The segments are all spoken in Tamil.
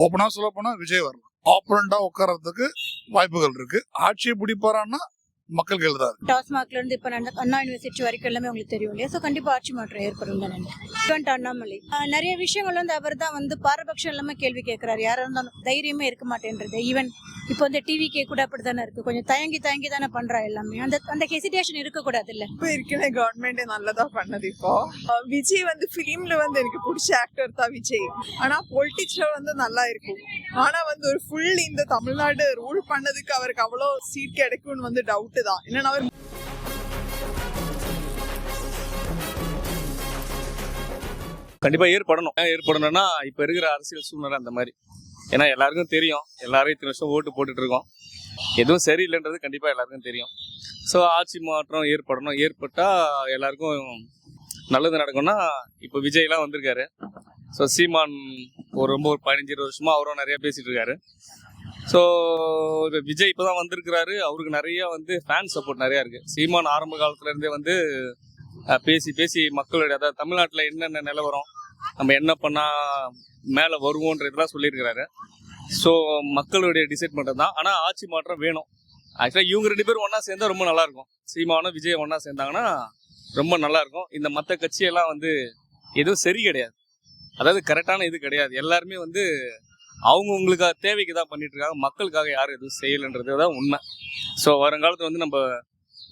ஓப்பனா சொல்ல போனா விஜய் வரலாம். ஆப்பரண்டா உட்கார்றதுக்கு வாய்ப்புகள் இருக்கு. ஆட்சியை பிடிப்பாரான்னா மக்கள் கையில் தான் இருக்கு. டாஸ்மாக்ல இருந்து இப்ப அண்ணா யூனிவர்சிட்டி வரைக்கும் எல்லாமே உங்களுக்கு தெரியும் இல்லையா? ஸோ கண்டிப்பா ஆட்சி மாற்றம் ஏற்படும் தான் நினைக்கிறேன். அண்ணாமலை நிறைய விஷயங்கள் வந்து அவர் தான் வந்து பாரபட்சம் இல்லாம கேள்வி கேட்கிறாரு. யாரா இருந்தாலும் தைரியமே இருக்க மாட்டேன்றது. ஈவன் இப்போ வந்து டிவிக்கே கூட அப்படித்தானே இருக்கு. கொஞ்சம் தயங்கி தானே பண்றா எல்லாமே. அந்த ஹெசிடேஷன் இருக்க கூடாது இல்ல. இப்போ இருக்கிற கவர்மெண்ட் நல்லதா பண்ணது. இப்போ விஜய் வந்து பிலிம்ல வந்து எனக்கு பிடிச்ச ஆக்டர் தான் விஜய். ஆனா பொலிட்டிக்ஸ்ல வந்து நல்லா இருக்கும். ஆனா வந்து ஒரு ஃபுல் இந்த தமிழ்நாடு ரூல் பண்ணதுக்கு அவருக்கு அவ்வளவு சீட் கிடைக்கும்னு வந்து டவுட் தான். என்னன்னா அவர் கண்டிப்பா ஏற்படணும்னா இப்ப இருக்கிற அரசியல் சூழ்நிலை அந்த மாதிரி. ஏன்னா எல்லாருக்கும் தெரியும், எல்லாரும் இத்தனை வருஷம் ஓட்டு போட்டுட்டு இருக்கோம், எதுவும் சரியில்லைன்றது கண்டிப்பா எல்லாருக்கும் தெரியும். ஸோ ஆட்சி மாற்றம் ஏற்பட்டா எல்லாருக்கும் நல்லது நடக்கும்னா இப்போ விஜய்லாம் வந்திருக்காரு. ஸோ சீமான் ஒரு 15-20 வருஷமா அவரும் நிறைய பேசிட்டு இருக்காரு. ஸோ விஜய் இப்போதான் வந்திருக்கிறாரு. அவருக்கு நிறைய வந்து ஃபேன் சப்போர்ட் நிறையா இருக்கு. சீமான் ஆரம்ப காலத்துல இருந்தே வந்து பேசி மக்களுடைய, அதாவது தமிழ்நாட்டில் என்னென்ன நிலவரம், நம்ம என்ன பண்ணால் மேலே வருவோன்றதெல்லாம் சொல்லியிருக்கிறாரு. ஸோ மக்களுடைய டிசைட் பண்ணுறது தான். ஆனால் ஆட்சி மாற்றம் வேணும். ஆக்சுவலாக இவங்க 2 பேரும் ஒன்றா சேர்ந்தால் ரொம்ப நல்லாயிருக்கும். சீமானும் விஜய் ஒன்றா சேர்ந்தாங்கன்னா ரொம்ப நல்லாயிருக்கும். இந்த மற்ற கட்சியெல்லாம் வந்து எதுவும் சரி கிடையாது, அதாவது கரெக்டான இது கிடையாது. எல்லாருமே வந்து அவங்கவுங்களுக்காக தேவைக்கு தான் பண்ணிட்டு இருக்காங்க. மக்களுக்காக யாரும் எதுவும் செய்யலைன்றது தான் உண்மை. ஸோ வருங்காலத்தில் வந்து நம்ம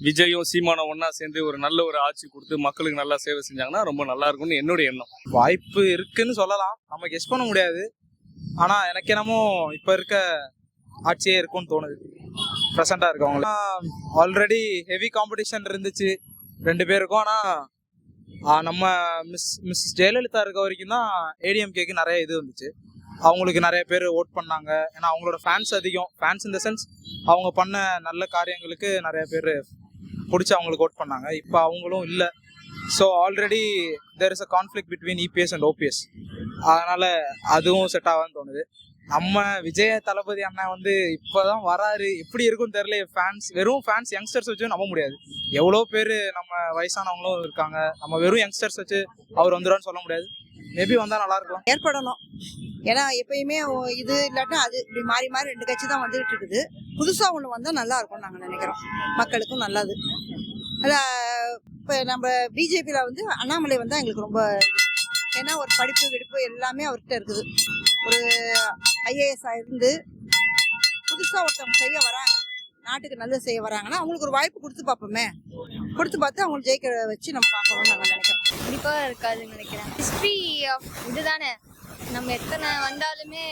விஜயும் சீமானும் ஒன்றா சேர்ந்து ஒரு நல்ல ஒரு ஆட்சி கொடுத்து மக்களுக்கு நல்லா சேவை செஞ்சாங்கன்னா ரொம்ப நல்லா இருக்கும்னு என்னுடைய எண்ணம். வாய்ப்பு இருக்குன்னு சொல்லலாம், நம்ம கெஸ் பண்ண முடியாது. ஆனால் எனக்கு என்னமோ இப்போ இருக்க ஆட்சியே இருக்கும்னு தோணுது. ப்ரெசண்டாக இருக்கவங்க ஆல்ரெடி ஹெவி காம்படிஷன் இருந்துச்சு 2 பேருக்கும். ஆனால் நம்ம மிஸ் ஜெயலலிதா இருக்க வரைக்கும் தான் ஏடிஎம்கேக்கு நிறைய இது வந்துச்சு. அவங்களுக்கு நிறைய பேர் ஓட் பண்ணாங்க. ஏன்னா அவங்களோட ஃபேன்ஸ் அதிகம். ஃபேன்ஸ் இந்த சென்ஸ் அவங்க பண்ண நல்ல காரியங்களுக்கு நிறைய பேர் பிடிச்சி அவங்களுக்கு ஓட் பண்ணாங்க. இப்போ அவங்களும் இல்லை. So already there is a conflict between EPS and OPS. அதனால் அதுவும் செட் ஆகான்னு தோணுது. நம்ம விஜய தளபதி அண்ணன் வந்து இப்போதான் வராரு, எப்படி இருக்குன்னு தெரியல. வெறும் ஃபேன்ஸ் யங்ஸ்டர்ஸ் வச்சு நம்ப முடியாது. எவ்வளோ பேர் நம்ம வயசானவங்களும் இருக்காங்க. நம்ம வெறும் யங்ஸ்டர்ஸ் வச்சு அவர் வந்துடுவான்னு சொல்ல முடியாது. மேபி வந்தால் நல்லா இருக்கும். ஏற்படணும். ஏன்னா எப்பயுமே இது இல்லாட்டா அது இப்படி மாறி 2 கட்சி தான் வந்துகிட்டு இருக்குது. புதுசா ஒண்ணு வந்தா நல்லா இருக்கும் நாங்க நினைக்கிறோம். மக்களுக்கும் நல்லது. அதான் இப்ப நம்ம பிஜேபியில வந்து அண்ணாமலை வந்தா எங்களுக்கு ரொம்ப, ஏன்னா ஒரு படிப்பு எல்லாமே அவர்கிட்ட இருக்குது. ஒரு ஐஏஎஸ் இருந்து புதுசா ஒருத்தவங்க செய்ய வராங்க, நாட்டுக்கு நல்லது செய்ய வராங்கன்னா அவங்களுக்கு ஒரு வாய்ப்பு கொடுத்து பார்ப்போமே. கொடுத்து பார்த்து அவங்களுக்கு ஜெயிக்க வச்சு நம்ம பார்க்கணும்னு நாங்கள் நினைக்கிறோம். கண்டிப்பாக இருக்காதுன்னு நினைக்கிறேன். ஹிஸ்ட்ரி ஆஃப் இதுதானே, நம்ம எத்தனை வந்தாலுமே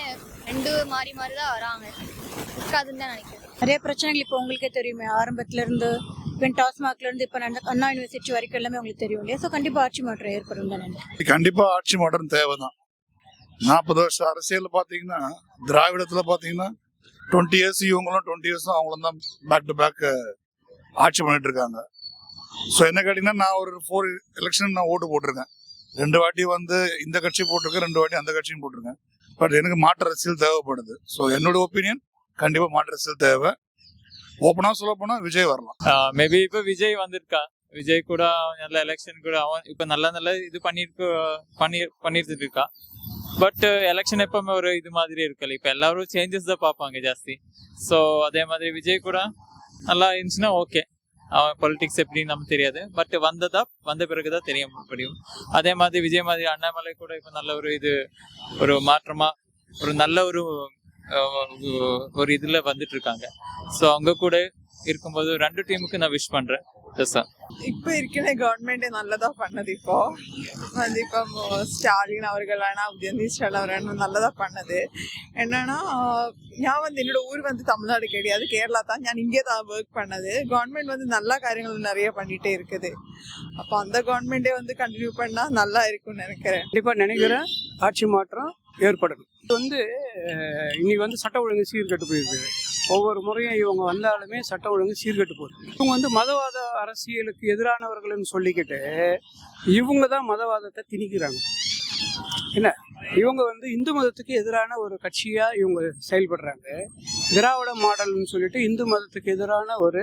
2 மாறி தான் வராங்க. இருக்காதுன்னு தான் நினைக்கிறேன். நிறைய பிரச்சனைகள் இப்போ உங்களுக்கே தெரியுமே. ஆரம்பத்துல இருந்து டாஸ்மாக்ல இருந்து இப்ப அண்ணா யூனிவர்சிட்டி வரைக்கும் எல்லாமே உங்களுக்கு தெரியும் இல்லையா? ஸோ கண்டிப்பா ஆட்சி மாற்றம் ஏற்படும் தான் நினைக்கிறேன். கண்டிப்பா ஆட்சி மாற்றம் தேவைதான். 40 வருஷம் அரசியல் பார்த்தீங்கன்னா, திராவிடத்துல பார்த்தீங்கன்னா 20 இயர்ஸ் இவங்களும் 20 இயர்ஸும் அவங்களும் தான் பேக் டு பேக் ஆட்சி பண்ணிட்டு இருக்காங்க. ஸோ என்ன கேட்டீங்கன்னா, நான் ஒரு 4 எலெக்ஷன் நான் ஓட்டு போட்டிருக்கேன். 2 வாட்டி வந்து இந்த கட்சி போட்டிருக்கேன், 2 வாட்டி அந்த கட்சியும் போட்டிருக்கேன். பட் எனக்கு மாற்று அரசியல் தேவைப்படுது. ஸோ என்னோட ஒப்பீனியன் கண்டிப்பா மாற்று அரசியல் தேவை. ஓப்பனா சொல்ல போனா விஜய் வரலாம். மேபி இப்போ விஜய் வந்திருக்கா, விஜய் கூட நல்ல எலெக்ஷன் கூட அவன் இப்போ நல்ல இது பண்ணிட்டு இருக்கா. பட் எலெக்ஷன் எப்பவுமே ஒரு இது மாதிரி இருக்கல. இப்போ எல்லாரும் சேஞ்சஸ் தான் பார்ப்பாங்க ஜாஸ்தி. ஸோ அதே மாதிரி விஜய் கூட நல்லா இருந்துச்சுன்னா ஓகே. அவன் பொலிட்டிக்ஸ் எப்படின்னு நமக்கு தெரியாது. பட் வந்த பிறகுதான் தெரிய முடியும். அதே மாதிரி விஜய் மாதிரி அண்ணாமலை கூட இப்போ நல்ல ஒரு மாற்றமா ஒரு நல்ல ஒரு இதுல வந்துட்டு இருக்காங்க. ஸோ அவங்க கூட இருக்கும்போது 2 டீமுக்கு நான் விஷ் பண்றேன். இப்போ இருக்கிற கவர்மெண்ட் நல்லதா பண்ணது. இப்போ வந்து இப்போ ஸ்டாலின் அவர்கள் உதயநிதி ஸ்டாலின் அவர்கள் நல்லதா பண்ணது. என்னன்னா, நான் வந்து என்னோட ஊர் வந்து தமிழ்நாடு கிடையாது, கேரளா தான். நான் இங்கே தான் ஒர்க் பண்ணது. கவர்மெண்ட் வந்து நல்ல காரியங்கள் நிறைய பண்ணிட்டே இருக்குது. அப்போ அந்த கவர்மெண்டே வந்து கண்டினியூ பண்ணா நல்லா இருக்கும்னு நினைக்கிறேன். கண்டிப்பாக நினைக்கிறேன் ஆட்சி மாற்றம் ஏற்படணும். வந்து இன்னைக்கு வந்து சட்ட ஒழுங்கு சீர்கெட்டு போயிருக்குது. ஒவ்வொரு முறையும் இவங்க வந்தாலுமே சட்ட ஒழுங்கு சீர்கெட்டு போகுது. இவங்க வந்து மதவாத அரசியலுக்கு எதிரானவர்கள்னு சொல்லிக்கிட்டு இவங்க தான் மதவாதத்தை திணிக்கிறாங்க. என்ன, இவங்க வந்து இந்து மதத்துக்கு எதிரான ஒரு கட்சியா இவங்க செயல்படுறாங்க. திராவிட மாடல்னு சொல்லிட்டு இந்து மதத்துக்கு எதிரான ஒரு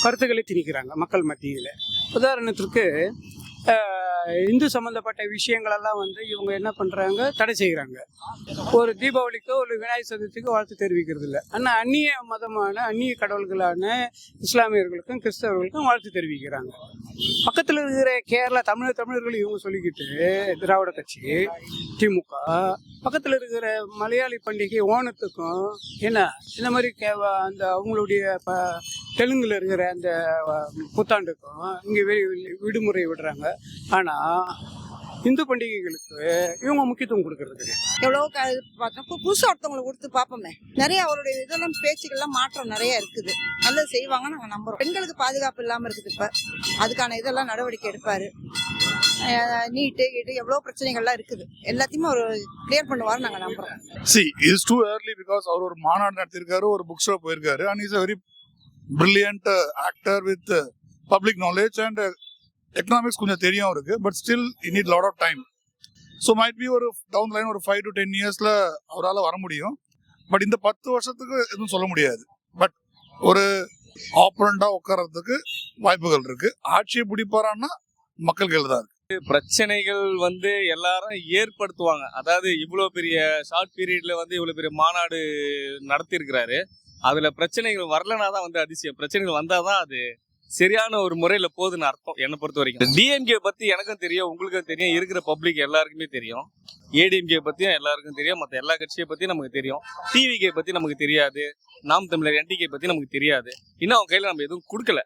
கருத்துக்களை திணிக்கிறாங்க மக்கள் மத்தியில். உதாரணத்திற்கு இந்து சம்மந்தப்பட்ட விஷயங்களெல்லாம் வந்து இவங்க என்ன பண்ணுறாங்க, தடை செய்கிறாங்க. ஒரு தீபாவளிக்கோ ஒரு விநாயகர் சதுர்த்திக்கோ வாழ்த்து தெரிவிக்கிறது இல்லை. ஆனால் அந்நிய மதமான அந்நிய கடவுள்களான இஸ்லாமியர்களுக்கும் கிறிஸ்தவர்களுக்கும் வாழ்த்து தெரிவிக்கிறாங்க. பக்கத்தில் இருக்கிற கேரளா தமிழர்கள் இவங்க சொல்லிக்கிட்டு திராவிட கட்சி திமுக பக்கத்தில் இருக்கிற மலையாளி பண்டிகை ஓணத்துக்கும் என்ன இந்த மாதிரி அந்த அவங்களுடைய தெலுங்குல இருக்கிற அந்த புத்தாண்டுக்கும் இங்கே விடுமுறை விடுறாங்க. ஆனால் இந்து பண்டிகைகளுக்கு இவங்க முக்கியத்துவம் கொடுக்கறது கிடையாது. எவ்வளோ பார்த்தோம் புதுசாக ஒருத்தவங்களை கொடுத்து பார்ப்போமே, நிறைய அவருடைய இதெல்லாம் பேச்சுக்கள்லாம் மாற்றம் நிறைய இருக்குது. நல்லது செய்வாங்கன்னு நாங்கள் நம்புகிறோம். பெண்களுக்கு பாதுகாப்பு இல்லாமல் இருக்குது. இப்போ அதுக்கான இதெல்லாம் நடவடிக்கை எடுப்பார். நீட்டு எவ்வளோ பிரச்சனைகள்லாம் இருக்குது, எல்லாத்தையுமே ஒரு கிளியர் பண்ணுவார் நாங்கள் நம்புகிறோம். See, it is too early because அவர் ஒரு மாநாடு நடத்திருக்காரு, ஒரு புக் ஷோ போயிருக்காரு. And he is a very brilliant actor with public knowledge and economics கொஞ்சம் தெரியும் அவருக்கு. But still I need lot of time. So might be ஒரு டவுன் லைன் ஒரு 5 to 10 இயர்ஸில் அவரால் வர முடியும். பட் இந்த 10 வருஷத்துக்கு எதுவும் சொல்ல முடியாது. பட் ஒரு ஆப்பரண்டாக உட்கார்றதுக்கு வாய்ப்புகள் இருக்கு. ஆட்சியை பிடிப்பாரான்னா மக்கள் கையில் தான் இருக்கு. பிரச்சனைகள் வந்து எல்லாரும் ஏற்படுத்துவாங்க. அதாவது இவ்வளோ பெரிய ஷார்ட் பீரியட்ல வந்து இவ்வளோ பெரிய மாநாடு நடத்தியிருக்கிறாரு. அதுல பிரச்சனைகள் வரலனா தான் வந்து அதிசயம். பிரச்சனைகள் வந்தாதான் அது சரியான ஒரு முறையில போகுதுன்னு அர்த்தம் என்னை பொறுத்த வரைக்கும். டிஎம்கே பத்தி எனக்கும் தெரியும், உங்களுக்கும் தெரியும், இருக்கிற பப்ளிக் எல்லாருக்குமே தெரியும். ஏடிஎம்கே பத்தியும் எல்லாருக்கும் தெரியும், மற்ற எல்லா கட்சியை பத்தியும் நமக்கு தெரியும். டிவிகே பத்தி நமக்கு தெரியாது, நாம் தமிழர் என்டிகே பத்தி நமக்கு தெரியாது. இன்னும் அவங்க கையில நம்ம எதுவும் கொடுக்கல,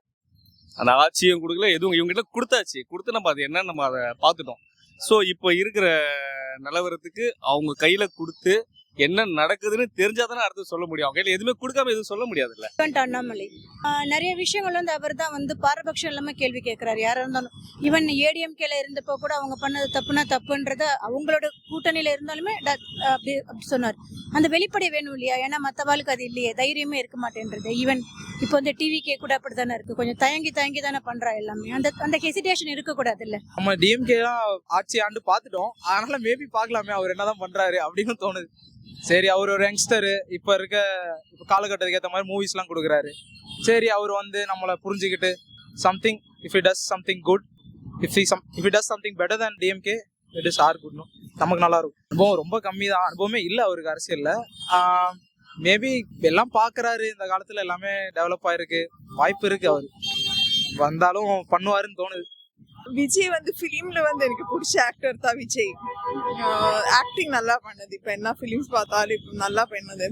அந்த ஆட்சியும் கொடுக்கல, எதுவும் இவங்க கிட்ட கொடுத்தாச்சு. கொடுத்து நம்ம அது என்னன்னு நம்ம அதை பார்த்துட்டோம். ஸோ இப்போ இருக்கிற நிலவரத்துக்கு அவங்க கையில கொடுத்து என்ன நடக்குதுன்னு தெரிஞ்சாதானே அடுத்து சொல்ல முடியும். அவங்க கையில எதுவுமே கொடுக்காம எதுவும் சொல்ல முடியாதுல்ல. அண்ணாமலை நிறைய விஷயங்கள் வந்து அவர் தான் வந்து பாரபட்சம் இல்லாம கேள்வி கேட்கிறாரு. யாரா இருந்தாலும் ஈவன் ஏடிஎம்கேல இருந்தப்போ கூட அவங்க பண்ணது தப்புனா தப்புன்றத அவங்களோட கூட்டணியில இருந்தாலுமே அப்படி சொன்னார். அந்த வெளிப்படை வேணும் இல்லையா? ஏன்னா மற்றவாளுக்கு அது இல்லையே, தைரியமே இருக்க மாட்டேன்றது. ஈவன் இப்போ வந்து டிவிகே கூட அப்படித்தானே இருக்கு, கொஞ்சம் தயங்கி தானே பண்றா எல்லாமே. அந்த ஹெசிடேஷன் இருக்கக்கூடாது இல்ல. நம்ம டிஎம்கே தான் ஆட்சி ஆண்டு பார்த்துட்டோம், அதனால மேபி பார்க்கலாமே அவர் என்னதான் பண்றாரு அப்படின்னு தோணுது. சரி, அவர் ஒரு யங்ஸ்டரு, இப்போ காலகட்டத்துக்கு ஏற்ற மாதிரி மூவிஸ்லாம் கொடுக்குறாரு. சரி, அவர் வந்து நம்மளை புரிஞ்சுக்கிட்டு something if it does something good, if it does something better than DMK, it is are good. நமக்கு நல்லா இருக்கும். அனுபவம் ரொம்ப கம்மி தான், அனுபவமே இல்லை அவருக்கு அரசியல்ல. மேபி எல்லாம் பார்க்குறாரு, இந்த காலத்தில் எல்லாமே டெவலப் ஆயிருக்கு, வாய்ப்பு இருக்கு, அவர் வந்தாலும் பண்ணுவாருன்னு தோணுது. விஜய் வந்து ஃபிலிம்ல வந்து எனக்கு பிடிச்ச ஆக்டர் தான் விஜய். ஆக்டிங் நல்லா பண்ணது, இப்போ என்ன ஃபிலிம்ஸ் பார்த்தாலும் இப்போ நல்லா பண்ணது.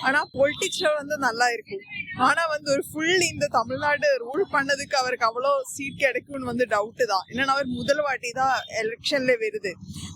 ஆனால் பொலிட்டிக்ஸ்ல வந்து நல்லா இருக்கு. ஆனால் வந்து ஒரு ஃபுல் இந்த தமிழ்நாடு ரூல் பண்ணதுக்கு அவருக்கு அவ்வளோ சீட் கிடைக்கும்னு வந்து டவுட்டு தான். என்னன்னா அவர் முதல் வாட்டி தான் எலெக்ஷன்ல வருது.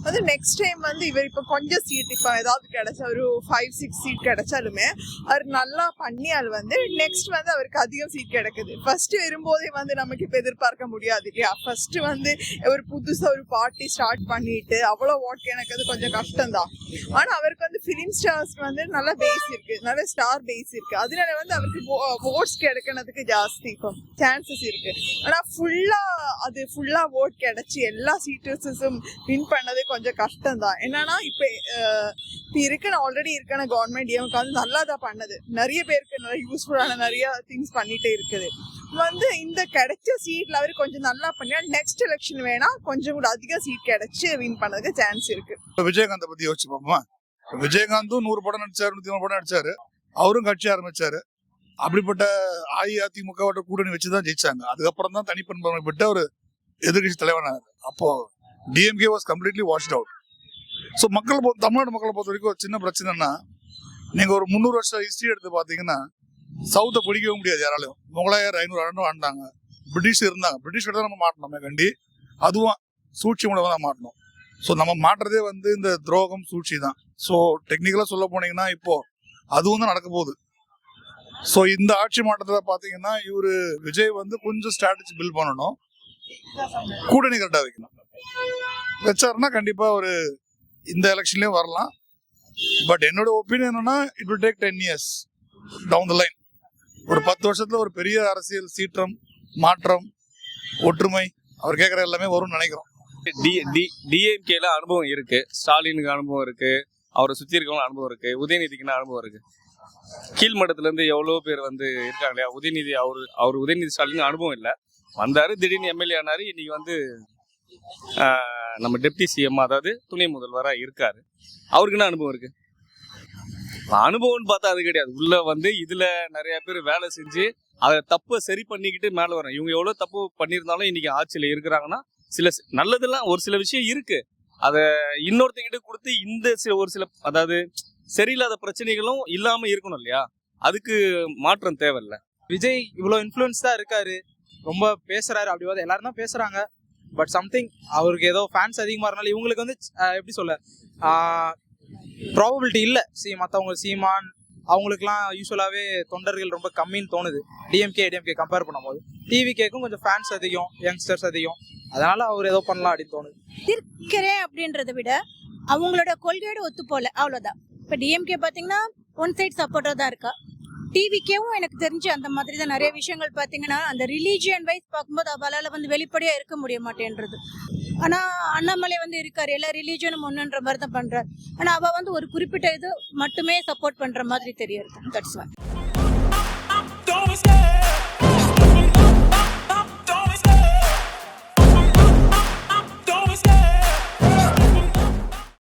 வந்து நெக்ஸ்ட் டைம் வந்து இவர் இப்போ கொஞ்சம் சீட் இப்போ ஏதாவது கிடைச்சா ஒரு 5-6 சீட் கிடைச்சாலுமே அவர் நல்லா பண்ணியால் வந்து நெக்ஸ்ட் வந்து அவருக்கு அதிகம் சீட் கிடைக்குது. ஃபர்ஸ்ட் வரும்போதே வந்து நமக்கு இப்போ எதிர்பார்க்க முடியாது இல்லையா? ஃபர்ஸ்ட் வந்து ஒரு புதுசா ஒரு பார்ட்டி ஸ்டார்ட் பண்ணிட்டு அவ்வளோ ஓட்டு எனக்கு அது கொஞ்சம் கஷ்டம் தான். ஆனா அவருக்கு வந்து ஃபிலிம் ஸ்டார்ஸ்க்கு வந்து நல்ல பேஸ் இருக்கு, நல்ல ஸ்டார் பேஸ் இருக்கு. அதனால வந்து அவருக்கு ஓட்ஸ் கிடைக்கிறதுக்கு ஜாஸ்தி இப்போ சான்சஸ் இருக்கு. ஆனா ஃபுல்லா ஓட் கிடைச்சி எல்லா சீட்டர்ஸும் வின் பண்ணது கொஞ்சம் கஷ்டம் தான். என்னன்னா இப்போ ஆல்ரெடி இருக்கான கவர்மெண்ட் இவங்க வந்து நல்லா தான் பண்ணது. நிறைய பேருக்கு நிறைய யூஸ்ஃபுல்லான நிறைய திங்ஸ் பண்ணிட்டே இருக்குது. வந்து இந்த கிடைச்ச சீட்ல அவர் கொஞ்சம் நல்லா பண்ணியா நெக்ஸ்ட் எலெக்ஷன் வேணா கொஞ்சம் கூட அதிக சீட் கிடைச்சு வின் பண்ணதுக்கு சான்ஸ் இருக்கு. விஜயகாந்த் பத்தி யோசிச்சு பார்ப்போமா? விஜயகாந்தும் 100 படம் நடிச்சாரு, 103 படம் நடிச்சாரு, அவரும் கட்சி ஆரம்பிச்சாரு. அப்படிப்பட்ட அஇஅதிமுக கூட்டணி வச்சுதான் ஜெயிச்சாங்க. அதுக்கப்புறம் தான் தனிப்பெரும்பான்மை பெற்று அவர் எதிர்கட்சி தலைவனாரு. அப்போ DMK was completely washed out. So Tamil Nadu மக்களை பொறுத்த வரைக்கும் ஒரு சின்ன பிரச்சனைனா, நீங்க ஒரு 300 வருஷம் ஹிஸ்டரி எடுத்து பாத்தீங்கன்னா சவுத்தை பிடிக்கவே முடியாது யாராலையும். முகலாயர் 500 ஆண்டு ஆண்டாங்க, பிரிட்டிஷ் இருந்தாங்க, பிரிட்டிஷ் கிட்ட தான் நம்ம மாட்டணும் கண்டி, அதுவும் சூழ்ச்சி மூலமாக தான் மாட்டணும். ஸோ நம்ம மாட்டுறதே வந்து இந்த துரோகம் சூழ்ச்சி தான். ஸோ டெக்னிக்கலாக சொல்ல போனீங்கன்னா இப்போ அதுவும் தான் நடக்க போகுது. ஸோ இந்த ஆட்சி மாற்றத்தில் பார்த்தீங்கன்னா இவர் விஜய் வந்து கொஞ்சம் ஸ்ட்ராட்டஜி பில்ட் பண்ணணும், கூட்டணி கரெக்டாக வைக்கணும். வச்சாருன்னா கண்டிப்பாக ஒரு இந்த எலெக்ஷன்லேயும் வரலாம். பட் என்னோட ஒப்பீனியன் என்னன்னா it will take 10 years down the line. ஒரு 10 வருஷத்துல ஒரு பெரிய அரசியல் சீற்றம், மாற்றம், ஒற்றுமை அவர் கேட்குற எல்லாமே வரும்னு நினைக்கிறோம். டிஎம்கேல அனுபவம் இருக்கு, ஸ்டாலினுக்கு அனுபவம் இருக்கு, அவரை சுற்றி இருக்கவங்க அனுபவம் இருக்கு, உதயநிதிக்குன்னு அனுபவம் இருக்கு. கீழ்மட்டத்துல இருந்து எவ்வளோ பேர் வந்து இருக்காங்க இல்லையா? உதயநிதி அவர் உதயநிதி ஸ்டாலினுக்கு அனுபவம் இல்லை, வந்தாரு திடீர்னு எம்எல்ஏ ஆனாரு, இன்னைக்கு வந்து நம்ம டெப்டி சிஎம் அதாவது துணை முதல்வராக இருக்காரு. அவருக்கு என்ன அனுபவம் இருக்கு? அனுபவம்னு பார்த்தா அது கிடையாது. உள்ள வந்து இதுல நிறைய பேர் வேலை செஞ்சு அதை தப்பை சரி பண்ணிக்கிட்டு மேலே வரோம். இவங்க எவ்வளோ தப்பு பண்ணியிருந்தாலும் இன்னைக்கு ஆட்சியில் இருக்கிறாங்கன்னா சில நல்லதெல்லாம் ஒரு சில விஷயம் இருக்கு. அதை இன்னொருத்தங்கிட்ட கொடுத்து இந்த ஒரு சில அதாவது சரியில்லாத பிரச்சனைகளும் இல்லாம இருக்கணும் இல்லையா? அதுக்கு மாற்றம் தேவையில்ல. விஜய் இவ்வளோ இன்ஃப்ளூயன்ஸ் தான் இருக்காரு, ரொம்ப பேசுறாரு, அப்படி எல்லாரும் தான் பேசுறாங்க. பட் சம்திங் அவருக்கு ஏதோ ஃபேன்ஸ் அதிகமாக இருந்தாலும் இவங்களுக்கு வந்து எப்படி சொல்ல ப்ராபபிலிட்டி இல்லை. மற்றவங்க சீமான் அவங்களுக்குலாம் யூஸ்வலாகவே தொண்டர்கள் ரொம்ப கம்மின்னு தோணுது டிஎம்கே ஏடிஎம்கே கம்பேர் பண்ணும்போது. டிவிகேக்கும் கொஞ்சம் ஃபேன்ஸ் அதிகம், யங்ஸ்டர்ஸ் அதிகம், அதனால அவர் ஏதோ பண்ணலாம் அப்படின்னு தோணுது. இருக்கிறேன் அப்படின்றத விட அவங்களோட கொள்கையோட ஒத்து போல, அவ்வளோதான். இப்போ டிஎம்கே பார்த்தீங்கன்னா ஒன் சைட் சப்போர்ட்டாக தான் இருக்கா. டிவிக்கேவும் எனக்கு தெரிஞ்சு அந்த மாதிரி தான் நிறைய விஷயங்கள் பார்த்தீங்கன்னா அந்த ரிலீஜியன் வைஸ் பார்க்கும்போது அவளால் வந்து வெளிப்படையாக இருக்க முடிய மாட்டேன்றது. ஆனால் அண்ணாமலை வந்து இருக்காரு, எல்லா ரிலீஜனும் ஒன்றுன்ற மாதிரி தான் பண்ணுறாரு. ஆனால் அவள் வந்து ஒரு குறிப்பிட்ட இது மட்டுமே சப்போர்ட் பண்ணுற மாதிரி தெரியுது. That's one.